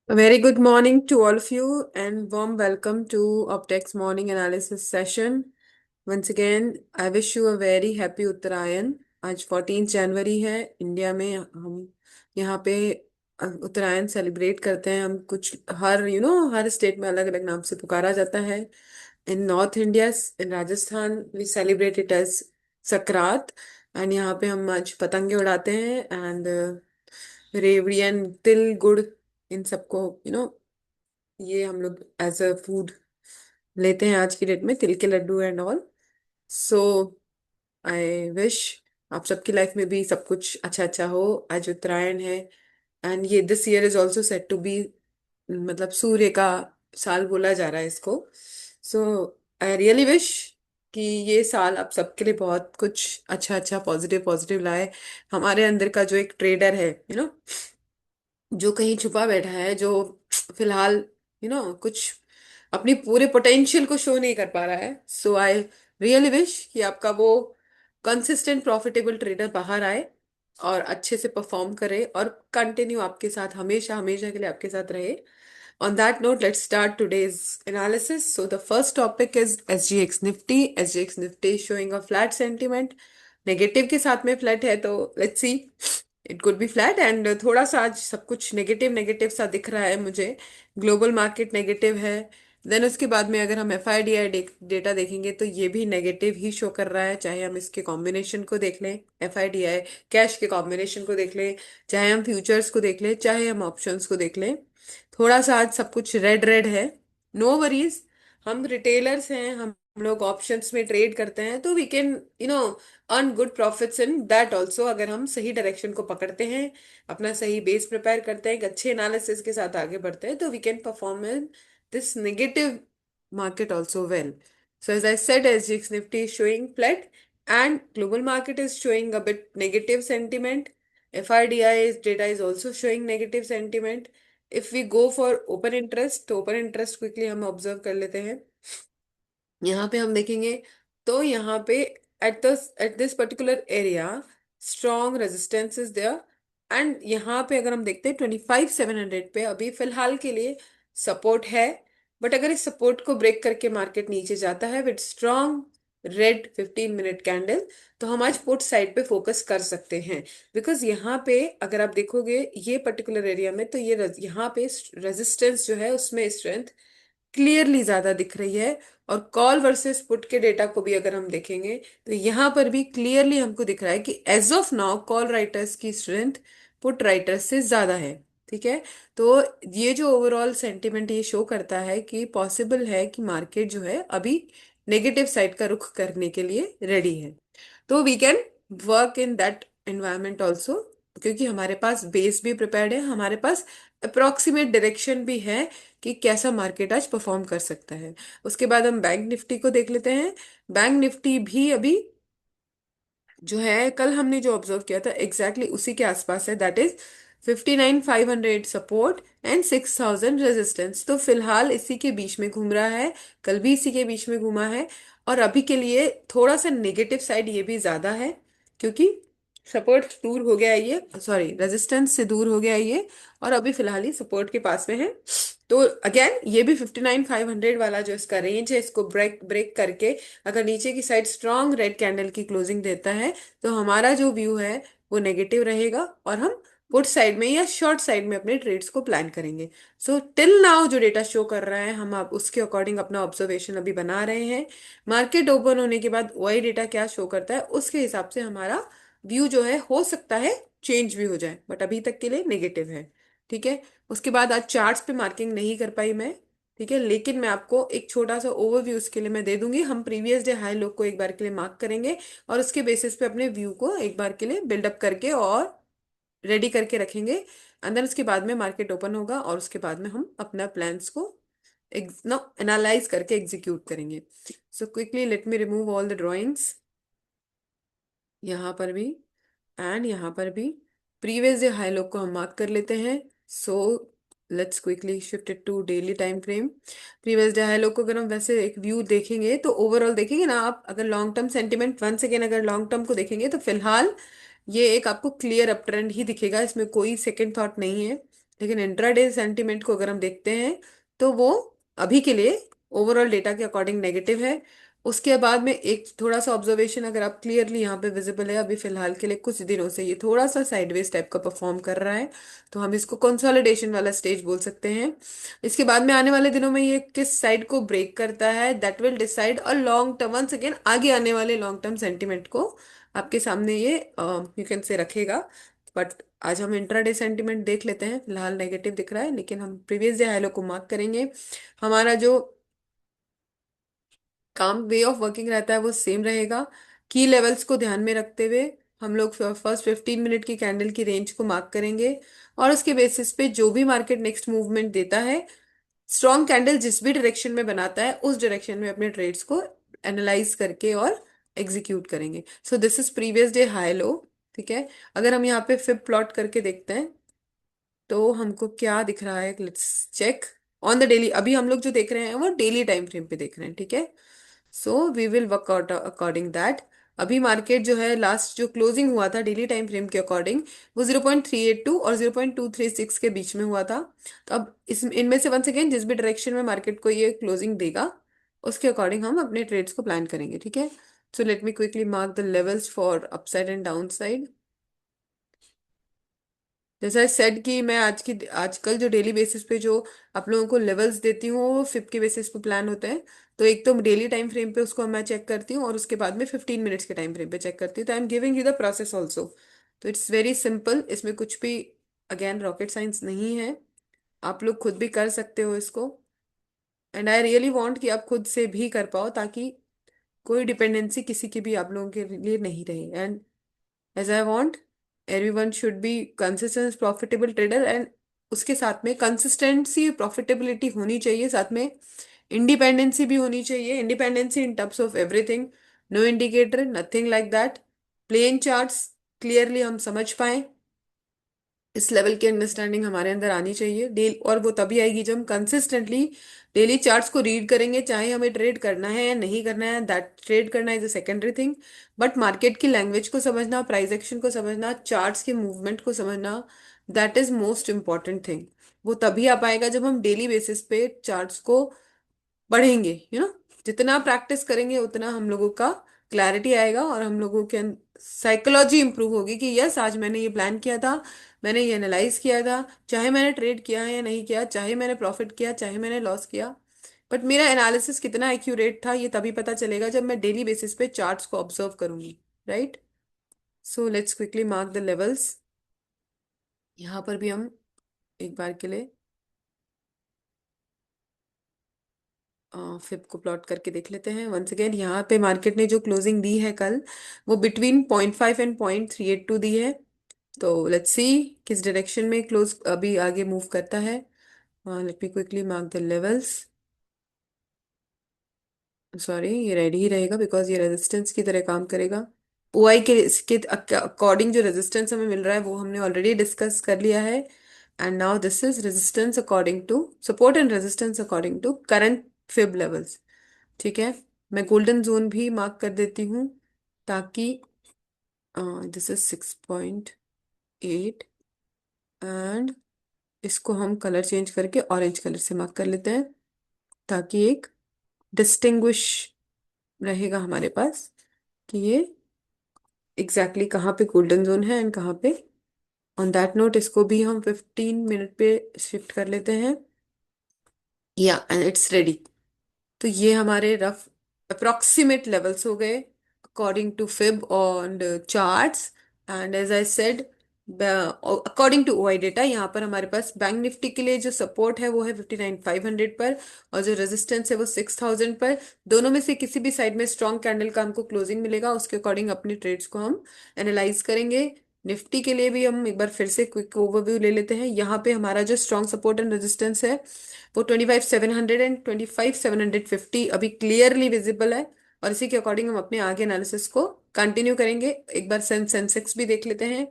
A very good morning to all of you and warm welcome to Optex morning analysis session. Once again, I wish you a very happy उत्तरायण। आज 14 जनवरी है। India में हम यहाँ पे उत्तरायण celebrate करते हैं। हम कुछ हर स्टेट में अलग अलग नाम से पुकारा जाता है। In north India, in Rajasthan we celebrate it as Sakrat. And यहाँ पे हम आज पतंगे उड़ाते हैं एंड रेवड़ी एंड तिल गुड़ इन सबको ये हम लोग एज अ फूड लेते हैं आज की डेट में, तिल के लड्डू and all. So I wish आप सबकी लाइफ में भी सब कुछ अच्छा अच्छा हो। आज उत्तरायण है एंड ये this year is also set to be, मतलब सूर्य का साल बोला जा रहा है इसको। सो आई रियली विश कि ये साल आप सबके लिए बहुत कुछ अच्छा अच्छा पॉजिटिव पॉजिटिव लाए। हमारे अंदर का जो एक ट्रेडर है, जो कहीं छुपा बैठा है, जो फिलहाल कुछ अपनी पूरे पोटेंशियल को शो नहीं कर पा रहा है, सो आई रियली विश कि आपका वो कंसिस्टेंट प्रॉफिटेबल ट्रेडर बाहर आए और अच्छे से परफॉर्म करे और कंटिन्यू आपके साथ हमेशा हमेशा के लिए आपके साथ रहे। On that note, let's start today's analysis. So the first topic is SGX Nifty. SGX Nifty is showing a flat sentiment. Negative के साथ में फ्लैट है, तो let's see, it could be flat and थोड़ा सा आज सब कुछ नेगेटिव नेगेटिव सा दिख रहा है मुझे। ग्लोबल मार्केट नेगेटिव है। देन उसके बाद में अगर हम FIDI डेटा देखेंगे तो ये भी नेगेटिव ही शो कर रहा है, चाहे हम इसके कॉम्बिनेशन को देख लें, FIDI कैश के कॉम्बिनेशन को देख लें, चाहे हम फ्यूचर्स को देख लें, चाहे हम ऑप्शंस को देख लें। थोड़ा सा आज सब कुछ रेड रेड है। नो वरीज, हम रिटेलर्स हैं, हम लोग ऑप्शंस में ट्रेड करते हैं, तो we can earn good profits in that also. अगर हम सही डायरेक्शन को पकड़ते हैं, अपना सही बेस प्रिपेयर करते हैं, एक अच्छे एनालिसिस के साथ आगे बढ़ते हैं, तो we can perform in this negative market also well. So as I said, SGX Nifty is showing flat and global market is showing a bit negative sentiment. FIDI data is also showing negative sentiment. If we go for open interest, तो open interest quickly हम observe कर लेते हैं। यहाँ पे हम देखेंगे तो यहाँ पे at this particular area strong resistance is there. And यहाँ पे अगर हम देखते हैं 25,700 पे अभी फिलहाल के लिए सपोर्ट है। बट अगर इस सपोर्ट को ब्रेक करके मार्केट नीचे जाता है with strong red 15 minute candle, तो हम आज पुट साइड पे फोकस कर सकते हैं। बिकॉज यहाँ पे अगर आप देखोगे ये पर्टिकुलर एरिया में, तो यहाँ पे रेजिस्टेंस जो है उसमें स्ट्रेंथ क्लियरली ज्यादा दिख रही है। और कॉल वर्सेस पुट के डेटा को भी अगर हम देखेंगे तो यहाँ पर भी क्लियरली हमको दिख रहा है कि as of now call writers की स्ट्रेंथ पुट राइटर्स से ज्यादा है। ठीक है, तो ये जो ओवरऑल सेंटिमेंट ये शो करता है कि पॉसिबल है कि मार्केट जो है अभी नेगेटिव साइड का रुख करने के लिए रेडी है। तो we can work in that environment also, क्योंकि हमारे पास बेस भी प्रिपेयर्ड है, हमारे पास अप्रोक्सीमेट डायरेक्शन भी है कि कैसा मार्केट आज परफॉर्म कर सकता है। उसके बाद हम बैंक निफ्टी को देख लेते हैं। बैंक निफ्टी भी अभी जो है कल हमने जो ऑब्जर्व किया था एग्जैक्टली उसी के आसपास है, that is 59,500 support and 6,000 resistance. तो फिलहाल इसी के बीच में घूम रहा है, कल भी इसी के बीच में घूमा है। और अभी के लिए थोड़ा सा नेगेटिव साइड ये भी ज्यादा है, क्योंकि सपोर्ट दूर हो गया है ये, सॉरी रेजिस्टेंस से दूर हो गया है ये, और अभी फिलहाल ही सपोर्ट के पास में है। तो अगेन ये भी 59,500 वाला जो इसका रेंज है, इसको ब्रेक ब्रेक करके अगर नीचे की साइड स्ट्रॉन्ग रेड कैंडल की क्लोजिंग देता है, तो हमारा जो व्यू है वो नेगेटिव रहेगा और हम पुट साइड में या शॉर्ट साइड में अपने ट्रेड्स को प्लान करेंगे। सो टिल नाउ जो डेटा शो कर रहा है हम आप उसके अकॉर्डिंग अपना ऑब्जर्वेशन अभी बना रहे हैं। मार्केट ओपन होने के बाद वही डेटा क्या शो करता है उसके हिसाब से हमारा व्यू जो है हो सकता है चेंज भी हो जाए, बट अभी तक के लिए नेगेटिव है। ठीक है, उसके बाद आज चार्ट्स पे मार्किंग नहीं कर पाई मैं। ठीक है, लेकिन मैं आपको एक छोटा सा ओवरव्यू उसके लिए मैं दे दूंगी। हम प्रीवियस डे हाई लो को एक बार के लिए मार्क करेंगे और उसके बेसिस पे अपने व्यू को एक बार के लिए बिल्डअप करके और रेडी करके रखेंगे। एंड देन उसके बाद में मार्केट ओपन होगा और उसके बाद में हम अपना प्लान्स को एनालाइज करके एग्जीक्यूट करेंगे। So quickly let me remove all the drawings. यहाँ पर भी एंड यहाँ पर भी प्रीवियस डे हाई लो को हम मार्क कर लेते हैं। So let's quickly shift it to daily time frame. Previous day high low को अगर हम वैसे एक व्यू देखेंगे तो ओवरऑल देखेंगे ना आप, अगर long term sentiment once again अगर लॉन्ग टर्म को देखेंगे तो फिलहाल ये एक आपको क्लियर अप ट्रेंड ही दिखेगा, इसमें कोई सेकंड थॉट नहीं है। लेकिन इंट्राडे सेंटिमेंट को अगर हम देखते हैं तो वो अभी के लिए ओवरऑल डेटा के अकॉर्डिंग नेगेटिव है। उसके बाद में एक थोड़ा सा ऑब्जर्वेशन अगर आप क्लियरली यहाँ पे विजिबल है, अभी फिलहाल के लिए कुछ दिनों से ये थोड़ा सा साइडवेज टाइप का परफॉर्म कर रहा है, तो हम इसको कंसोलिडेशन वाला स्टेज बोल सकते हैं। इसके बाद में आने वाले दिनों में ये किस साइड को ब्रेक करता है, that will decide a long term, once again आगे आने वाले लॉन्ग टर्म सेंटिमेंट को आपके सामने ये यू कैन से रखेगा। बट आज हम इंट्राडे सेंटिमेंट देख लेते हैं, फिलहाल नेगेटिव दिख रहा है, लेकिन हम प्रीवियस डे हाई को मार्क करेंगे। हमारा जो काम वे ऑफ वर्किंग रहता है वो सेम रहेगा। की लेवल्स को ध्यान में रखते हुए हम लोग फर्स्ट 15 मिनट की कैंडल की रेंज को मार्क करेंगे, और उसके बेसिस पे जो भी मार्केट नेक्स्ट मूवमेंट देता है, स्ट्रॉन्ग कैंडल जिस भी डायरेक्शन में बनाता है उस डायरेक्शन में अपने ट्रेड्स को एनालाइज करके और एग्जीक्यूट करेंगे। So this is previous day high लो। ठीक है, अगर हम यहाँ पे फिब प्लॉट करके देखते हैं तो हमको क्या दिख रहा है, let's check on the daily. अभी हम लोग जो देख रहे हैं वो डेली टाइम फ्रेम पे देख रहे हैं, ठीक है। So we will work out according that. अभी मार्केट जो है लास्ट जो क्लोजिंग हुआ था डेली टाइम फ्रेम के अकॉर्डिंग, वो 0.382 और 0.236 के बीच में हुआ था। तो अब इस इनमें से वंस अगेन जिस भी डायरेक्शन में मार्केट को ये क्लोजिंग देगा उसके अकॉर्डिंग हम अपने ट्रेड्स को प्लान करेंगे, ठीक है। So let me quickly mark the levels for upside and down side. जैसा सेड कि मैं आजकल जो डेली बेसिस पे जो आप लोगों को लेवल्स देती हूँ वो फिफ्थ के बेसिस पे प्लान होते हैं। तो एक तो डेली टाइम फ्रेम पे उसको मैं चेक करती हूँ, और उसके बाद में 15 मिनट्स के टाइम फ्रेम पे चेक करती हूँ। तो I am giving you the process also. तो इट्स वेरी सिंपल, इसमें कुछ भी अगेन रॉकेट साइंस नहीं है, आप लोग खुद भी कर सकते हो इसको। एंड आई रियली वांट कि आप खुद से भी कर पाओ, ताकि कोई डिपेंडेंसी किसी की भी आप लोगों के लिए नहीं रहे। And as I want everyone should be consistent profitable trader, and उसके साथ में कंसिस्टेंसी प्रॉफिटेबिलिटी होनी चाहिए, साथ में इंडिपेंडेंसी भी होनी चाहिए। Independency in terms of everything, no indicator, nothing like that. Plain charts clearly हम समझ पाए, इस लेवल की अंडरस्टैंडिंग हमारे अंदर आनी चाहिए डेली, और वो तभी आएगी जब हम कंसिस्टेंटली डेली चार्ट्स को रीड करेंगे, चाहे हमें ट्रेड करना है या नहीं करना है, दैट ट्रेड करना is a secondary thing. But market की लैंग्वेज को समझना, प्राइस एक्शन को समझना, चार्ट्स के मूवमेंट को समझना, that is most important thing. वो तभी आ पाएगा जब हम डेली बेसिस पे चार्ट्स को बढ़ेंगे, जितना प्रैक्टिस करेंगे उतना हम लोगों का क्लैरिटी आएगा, और हम लोगों के साइकोलॉजी इंप्रूव होगी कि यस आज मैंने ये प्लान किया था, मैंने ये एनालाइज किया था, चाहे मैंने ट्रेड किया है या नहीं किया, चाहे मैंने प्रॉफिट किया चाहे मैंने लॉस किया, बट मेरा एनालिसिस कितना एक्यूरेट था ये तभी पता चलेगा जब मैं डेली बेसिस पे चार्ट्स को ऑब्जर्व करूंगी, right. So let's quickly mark the levels. यहाँ पर भी हम एक बार के लिए फिब को प्लॉट करके देख लेते हैं। वंस अगेन यहाँ पे मार्केट ने जो क्लोजिंग दी है कल, वो बिटवीन 0.5 एंड 0.382 दी है। तो लेट्स सी किस डायरेक्शन में क्लोज अभी आगे मूव करता है। Let me quickly mark the levels. Sorry, ये रेडी ही रहेगा बिकॉज ये रेजिस्टेंस की तरह काम करेगा। ओआई के इसके अकॉर्डिंग जो रेजिस्टेंस हमें मिल रहा है वो हमने ऑलरेडी डिस्कस कर लिया है। And now this is resistance according to support and resistance according to current fib levels, ठीक है। मैं गोल्डन जोन भी मार्क कर देती हूँ, ताकि दिस इज 6.8, एंड इसको हम कलर चेंज करके ऑरेंज कलर से मार्क कर लेते हैं, ताकि एक डिस्टिंग्विश रहेगा हमारे पास कि ये एग्जैक्टली exactly कहाँ पे गोल्डन जोन है एंड कहाँ पे। ऑन दैट नोट इसको भी हम 15 मिनट पे शिफ्ट कर लेते हैं, या एंड इट्स रेडी। तो ये हमारे रफ अप्रोक्सीमेट लेवल्स हो गए according to fib on charts. And as I said, according to OI data, यहाँ पर हमारे पास बैंक निफ्टी के लिए जो सपोर्ट है वो है 59,500 पर, और जो रेजिस्टेंस है वो 6,000 पर। दोनों में से किसी भी साइड में स्ट्रॉन्ग कैंडल का हमको क्लोजिंग मिलेगा, उसके अकॉर्डिंग अपने ट्रेड्स को हम एनालाइज करेंगे। निफ्टी के लिए भी हम एक बार फिर से क्विक ओवरव्यू ले लेते हैं। यहाँ पे हमारा जो स्ट्रॉन्ग सपोर्ट एंड रेजिस्टेंस है वो 25,700 एंड 25,750 अभी क्लियरली विजिबल है, और इसी के अकॉर्डिंग हम अपने आगे एनालिसिस को कंटिन्यू करेंगे। एक बार सेंसेक्स भी देख लेते हैं।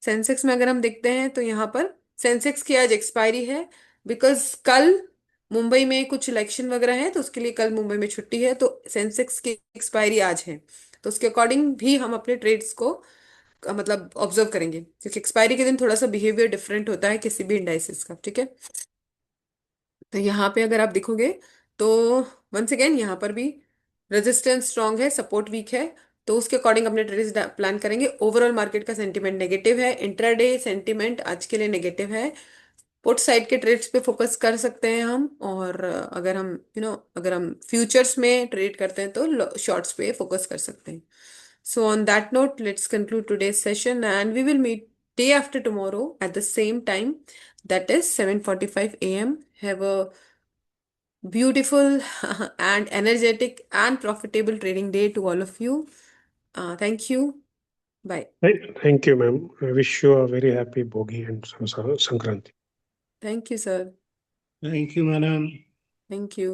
सेंसेक्स में अगर हम देखते हैं तो यहाँ पर सेंसेक्स की आज एक्सपायरी है, बिकॉज कल मुंबई में कुछ इलेक्शन वगैरह है, तो उसके लिए कल मुंबई में छुट्टी है, तो सेंसेक्स की एक्सपायरी आज है। तो उसके अकॉर्डिंग भी हम अपने ट्रेड्स को मतलब ऑब्जर्व करेंगे, क्योंकि एक्सपायरी के दिन थोड़ा सा बिहेवियर डिफरेंट होता है किसी भी इंडाइसिस का, ठीक है। तो यहाँ पे अगर आप देखोगे तो वंस अगेन यहाँ पर भी रेजिस्टेंस स्ट्रांग है, सपोर्ट वीक है, तो उसके अकॉर्डिंग अपने ट्रेड्स प्लान करेंगे। ओवरऑल मार्केट का सेंटीमेंट नेगेटिव है, इंट्राडे सेंटीमेंट आज के लिए नेगेटिव है। पुट साइड के ट्रेड्स पे फोकस कर सकते हैं हम, और अगर हम अगर हम फ्यूचर्स में ट्रेड करते हैं तो शॉर्ट्स पे फोकस कर सकते हैं। So on that note let's conclude today's session and we will meet day after tomorrow at the same time, that is 7:45 a.m. Have a beautiful and energetic and profitable trading day to all of you. Thank you. Bye. Thank you, ma'am. I wish you a very happy Bogi and Sankranti. Thank you, sir. Thank you, madam. Thank you.